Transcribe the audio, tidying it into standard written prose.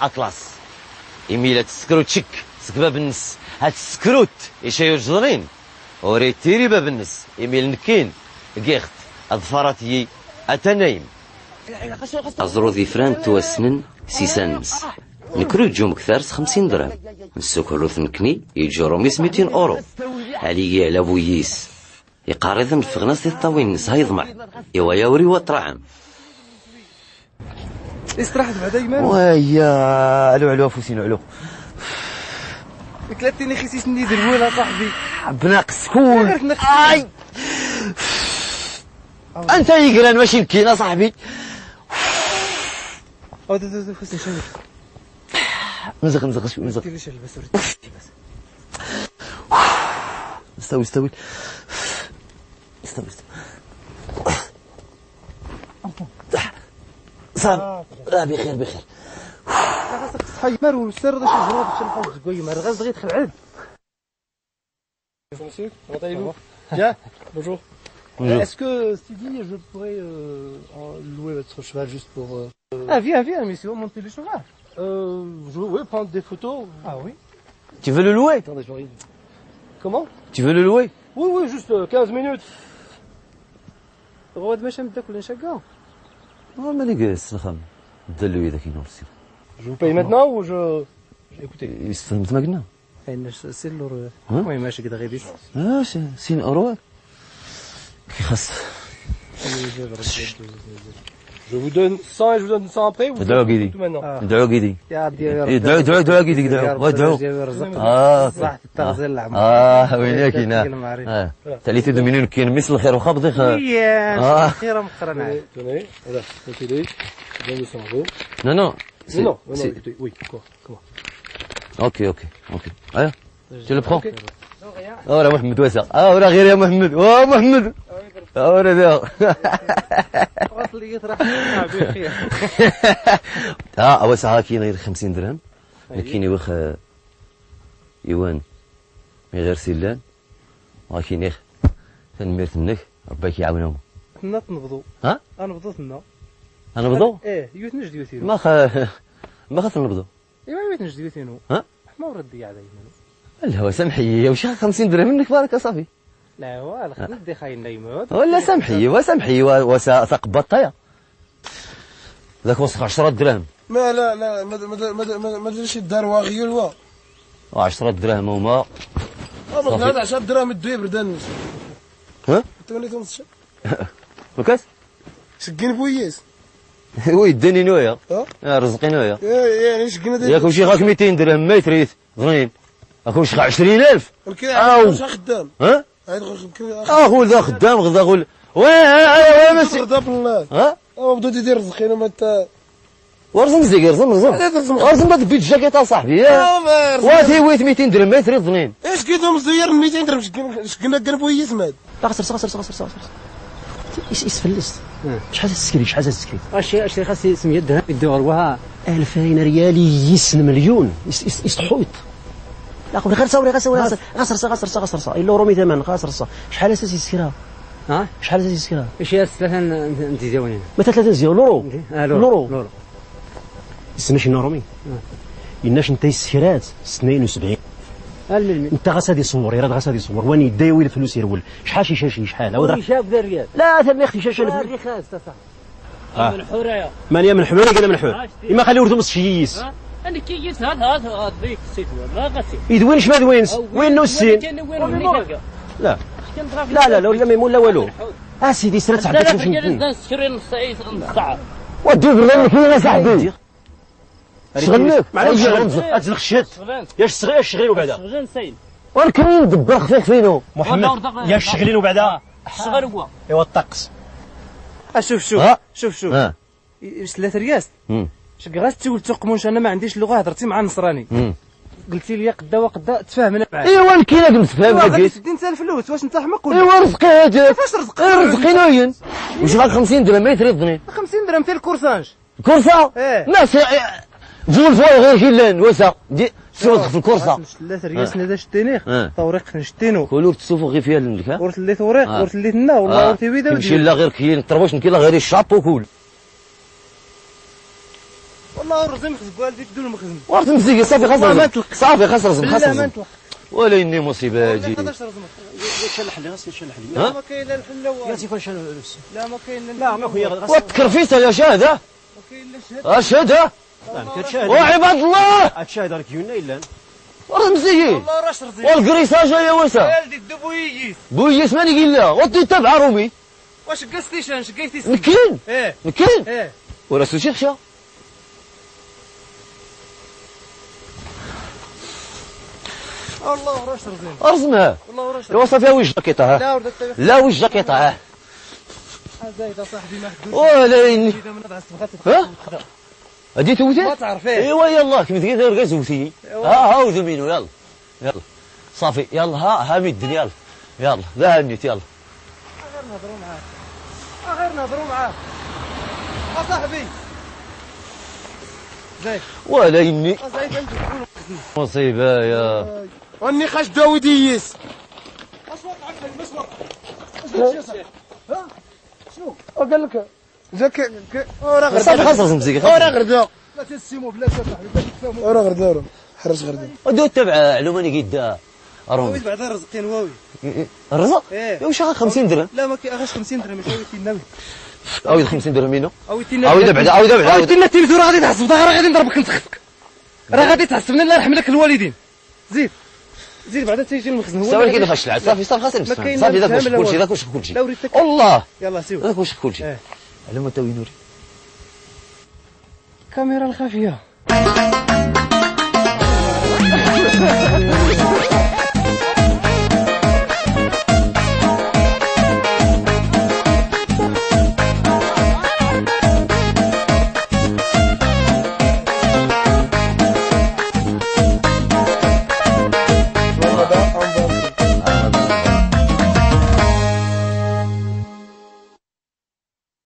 اطلس ايميلات سكروت شك سكبا بالنس هاد السكروت يشايو جزرين وريتيري باب النس ايميل نكين كيخت اظفراتي اتنايم ازرو ذي فران توسنن سيسانس نكرو جوم كثار 50 درهم نسوكرو ثنكني يجورو 200 اورو علي على بويس يقارض نفغناس الطاوين نس هايضمع ايوا يوري وطرعم استراحت بعدا يمان ويا علو فوسينو علو كلاتيني خيسيس ندير ولا صاحبي بناقص كول اي انت يقران ماشي نكينا صاحبي او دو فوسين شنو نزق شوي نزق استوي صافي بخير خاصك تصحي مار والسر داك الجراد باش نحوس كوي مار غاز دغيا تخلعب Monsieur, bien, bonjour. Est-ce que Sidi, je pourrais louer votre cheval juste pour... Ah, viens, monsieur, monter le cheval. Oui, prendre des photos. Ah oui. Tu veux le louer? Attendez, je regarde. Comment? Tu veux le louer? Oui, juste 15 minutes. رواد ماشي مداك ولا نشقاو؟ مالي جالس الخام دلوي ذاك ينورسي. Je vous paye maintenant ou je... Écoutez. استلمت ما قلنا. سير لور المهم ماشي كدا غيبيت. سين اورو. كي خاص. Je vous donne 100 et je vous donne 100 après ou vous tout maintenant. ادعوا قيدي. يا ادعوا قيدي ادعوا. صح التغزل العمر. وينك هنا. 30 مليون كاين مثل الخير وخا بدي خير مقرن عاد. Non, oui. Ok. ايوا tu le prends. ورا محمد واسع ورا غير يا محمد محمد ورا ذا اللي يطرح بخير واسع كاين غير 50 درهم كاين واخ يوان من غير سيلان ولكن ياخ تنميرت منك ربي يعاونهم تنبضوا نبضوا نبضوا يوتنج ديوتينو ما خاص نبضوا يوتنج ديوتينو ما وردي على لا هو سمحي واش 50 درهم منك بارك صافي لا هو الخدمه دي خاين نايمات ولا سمحي وساق بطايا ذاك وسخ 10 درهم لا ما درتش الدار واغير هو 10 درهم هما صافي 10 درهم الدوي بردان توني تنص وكاس شقين بويس وي داني نويا رزقي نويا يعني شقنا ياك وشي غاك 200 درهم ما يتريت ظنين راك واش 20000 واش خدام غول ذا خدام غدا غول ماشي غدا بالله بدو يدير رزقينا ما انت ورزم هاد بيت جاكيت اصاحبي واتي 200 درهم ما يتريت ظنين اش كيدهم مزير 200 درهم شقنا قلبو يسمد قصر يسفلست شحال السكري اش خاص 100 درهم يديو غروها 2000 ريال يسن مليون يستحوط لا قبل غير صوري غسر الا رومي ثمن غسر شحال اساس يسكرها شحال اساس يسكرها اش هي 3 نتيزيونين ما 3 نزيو لورو اسمها شنو رومي يناش انت يسكرات 72 انت غاسادي صور راه غاسادي صور واني داوي الفلوس يرول شحال شحال هو شاب ذا ريال لا ثاني اختي شاشه الري خاص صح من حوريه مانيا من حموري قال من حور اما خليه ورثو مصشيس انا كيس هاد ذيك السيت ما غاسي يدوينش ما دوينش وين السين لا ولا ما يمول لا والو سيدي سرت عندك واش نشري نص ساعه ودي بالله كاين صاحبي شغلك معليش ازلق الشهد ياش شغيل وبعدا شغل سيد ولكن دبر خفيف فينو محمد ياش شغلين وبعدا الشغل هو ايوا الطقس شوف 3 رياس غاس تقول تقموش انا ما عنديش لغه هضرتي مع النصراني قلتي لي قدا تفاهمنا معاه ايوا ولكن راك متفاهم لقيت انت الفلوس واش انت حمق ولا ايوا رزقي هذاك كيفاش رزقي نوين واش غا 50 درهم ما يتريد ظنين 50 درهم في الكورسانج كورسا ما زول فوق غير جيلان وسا سوق في الكورسا 3 رياس هذا شتينيه طوريق نشتينو كلوك تسوفو غير فيها لك ورث اللي ثوريق ورث اللي تنا والله ورثي ويدا نمشي لا غير كاين طربوش نكي لا غير الشاطو كول والله الرزم خزب والديك بدون المخزن. ورث مزيك صافي خاص والله ما رزم. نطلق. صافي خاص رزم خاص بالله ما رزم. نطلق. ولا إني مصيبة ما هادي. نقدرش رزمك. شلح لي غسل شلح لي. لا ما كاين لا الحله والو. يا سيكون شنو لبس. لا ما كاين لا ما خويا غسل. وتكرفيسة يا شاهدة. ما كاين لا شهاده. شهادة. كتشاهد. وعباد الله. هتشاهد راك يونا الا. ورث مزيك. والله راش رزم. والقريصاجة يا وسا. والدي الدبو يجي. بويس ماني قيل لا وطي تبع رومي. واش قصتي شان شقيتي سن. نكين. ايه نكين. ايه. وراسو شيخشة. والله راش رزم. أرزمها. والله راش رزم. يا صافي وش جاكيطة ها. لا ورد لا وش جاكيطة ها. زايد صاحبي محدود. ولا إني. اذا من نبعث ها؟ هدي توتي؟ ما تعرف ايه. ايوا يلا كيف تقول غير زوتي. ها هاو منو يلا. يلا. صافي يلا ها مد يلا. يلا لا هنيت يلا. غير نهضروا معاك. غير نهضروا معاك. صاحبي. زايد. ولا إني. زايد انت تقول مصيبة يا. والنقاش داوود ييس. اش وقع في المسور؟ ها؟ شنو؟ قال لك زك ورا غير صافي خاص رزم مزيكا. ورا غير لا تسيمو بلا صاحبي ورا غير دارو حرس غير ودو تبع علوماني قد واوي رومي. بعدا رزقين واوي الرزق؟ ايه يا وش 50 درهم؟ لا ما كاينش 50 درهم ماشي اوي تينا أو 50 درهم منو؟ اوي تينا أو بعد أو بعد اوي تينا تيمزو راه غادي تحسب راه غادي نضربك نسخفك راه غادي تحسبني الله يرحم لك الوالدين زيد زيد بعدا تيجي المخزن هو سوي كذا فاش العاد صافي خاص ما كاين صافي لا ذاك واش فهم لا كلشي والو. ذاك واش كلشي. لا وريتك الله يلا سيو ذاك واش كلشي. إيه. على ما تو ينوري. الكاميرا الخفيه